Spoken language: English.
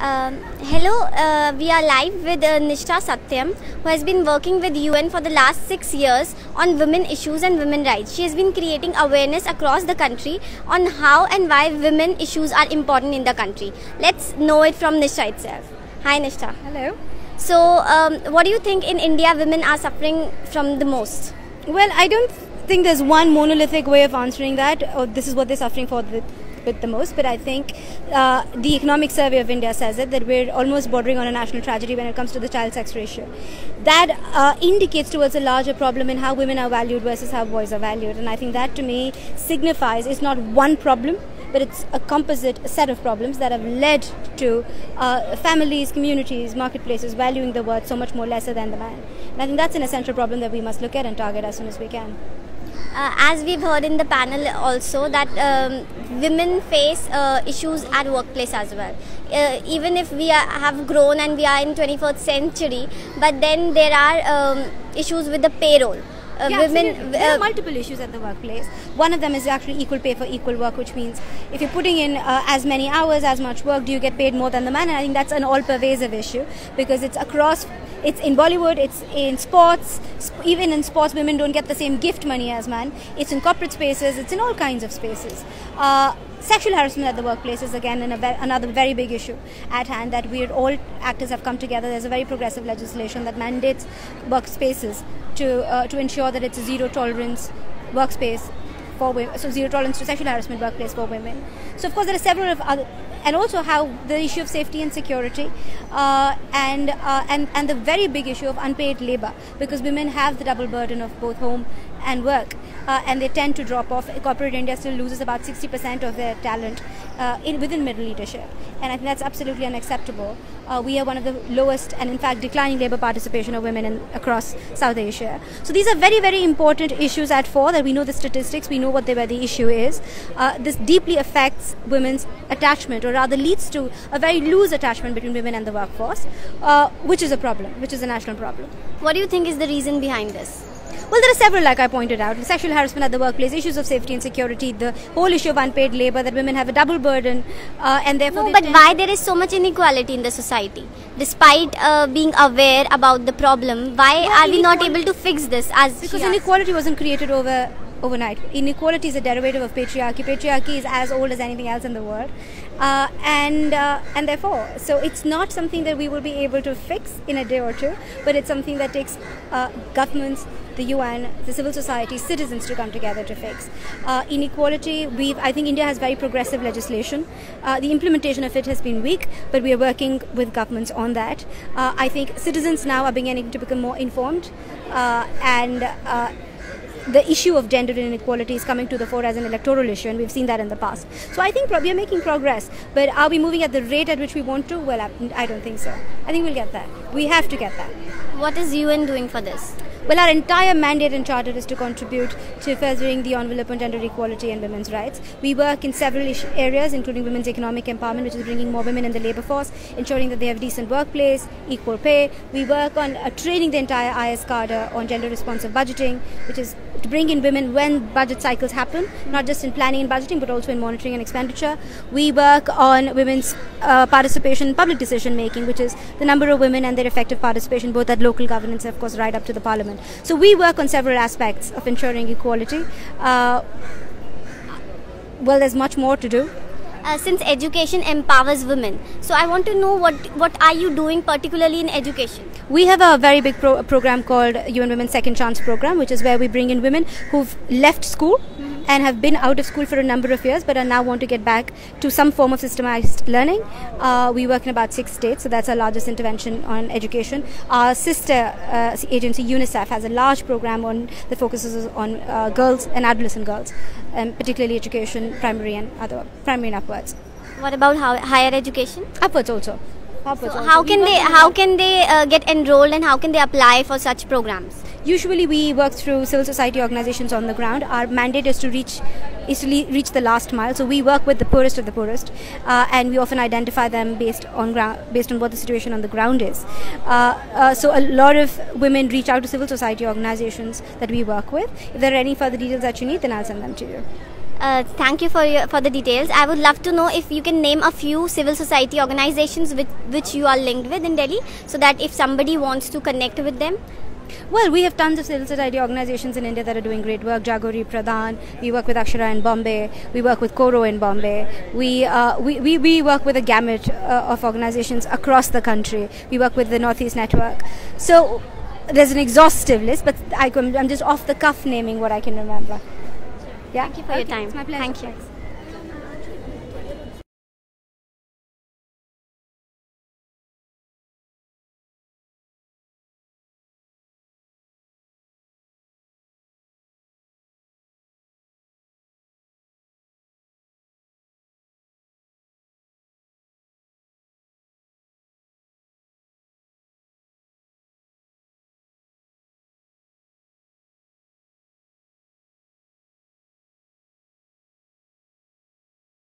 Hello, we are live with Nishtha Satyam, who has been working with UN for the last 6 years on women issues and women rights. She has been creating awareness across the country on how and why women issues are important in the country. Let's know it from Nishtha itself. Hi Nishtha. Hello. So, what do you think in India women are suffering from the most? Well, I don't think there's one monolithic way of answering that. Or this is what they're suffering for with the most, but I think the Economic Survey of India says it, that we're almost bordering on a national tragedy when it comes to the child sex ratio. That indicates towards a larger problem in how women are valued versus how boys are valued, and I think that to me signifies it's not one problem, but it's a composite set of problems that have led to families, communities, marketplaces valuing the worth so much more lesser than the man. And I think that's an essential problem that we must look at and target as soon as we can. As we've heard in the panel also that women face issues at workplace as well. Even if we have grown and we are in 21st century, but then there are issues with the payroll. There are multiple issues at the workplace. One of them is actually equal pay for equal work, which means if you're putting in as many hours, as much work, do you get paid more than the man? And I think that's an all-pervasive issue because it's across. It's in Bollywood, it's in sports, even in sports women don't get the same gift money as men. It's in corporate spaces, it's in all kinds of spaces. Sexual harassment at the workplace is again another very big issue at hand that all actors have come together. There's a very progressive legislation that mandates workspaces to ensure that it's a zero tolerance workspace for women, so zero tolerance to sexual harassment workplace for women. So of course there are several of other, and also how the issue of safety and security and the very big issue of unpaid labor, because women have the double burden of both home and work, and they tend to drop off. Corporate India still loses about 60% of their talent within middle leadership, and I think that's absolutely unacceptable. We are one of the lowest and in fact declining labour participation of women across South Asia. So these are very, very important issues at fore, that we know the statistics, we know where the issue is. This deeply affects women's attachment, or rather leads to a very loose attachment between women and the workforce, which is a problem, which is a national problem. What do you think is the reason behind this? Well, there are several, like I pointed out. Sexual harassment at the workplace, issues of safety and security, the whole issue of unpaid labour, that women have a double burden, and therefore... No, but why there is so much inequality in the society? Despite being aware about the problem, why are we not able to fix this? Because inequality wasn't created overnight. Inequality is a derivative of patriarchy. Patriarchy is as old as anything else in the world, and therefore, so it's not something that we will be able to fix in a day or two, but it's something that takes governments, the UN, the civil society, citizens to come together to fix. Inequality, I think India has very progressive legislation. The implementation of it has been weak, but we are working with governments on that. I think citizens now are beginning to become more informed, and the issue of gender inequality is coming to the fore as an electoral issue, and we've seen that in the past. So I think we are making progress, but are we moving at the rate at which we want to? Well, I don't think so. I think we'll get that. We have to get that. What is UN doing for this? Well, our entire mandate and charter is to contribute to furthering the envelope on gender equality and women's rights. We work in several areas, including women's economic empowerment, which is bringing more women in the labour force, ensuring that they have decent workplace, equal pay. We work on training the entire IS cadre on gender responsive budgeting, which is to bring in women when budget cycles happen, not just in planning and budgeting, but also in monitoring and expenditure. We work on women's participation in public decision making, which is the number of women and their effective participation, both at local governance and of course right up to the parliament. So we work on several aspects of ensuring equality. Well, there's much more to do. Since education empowers women, so I want to know what are you doing particularly in education? We have a very big program called UN Women's Second Chance Program, which is where we bring in women who've left school and have been out of school for a number of years but are now want to get back to some form of systemized learning. We work in about 6 states, so that's our largest intervention on education. Our sister agency UNICEF has a large program that focuses on girls and adolescent girls, particularly education, primary and upwards. What about higher education? Upwards also. So how can they get enrolled, and how can they apply for such programs? Usually we work through civil society organizations on the ground. Our mandate is to reach the last mile. So we work with the poorest of the poorest, and we often identify them based on what the situation on the ground is. So a lot of women reach out to civil society organizations that we work with. If there are any further details that you need, then I'll send them to you. Thank you for the details. I would love to know if you can name a few civil society organizations with which you are linked with in Delhi, so that if somebody wants to connect with them. Well, we have tons of civil society organizations in India that are doing great work. Jagori Pradhan, we work with Akshara in Bombay, we work with Koro in Bombay, we work with a gamut of organizations across the country. We work with the Northeast Network. So there's an exhaustive list, but I'm just off the cuff naming what I can remember. Yeah? Thank you for your time. It's my pleasure. Thank you. Thanks.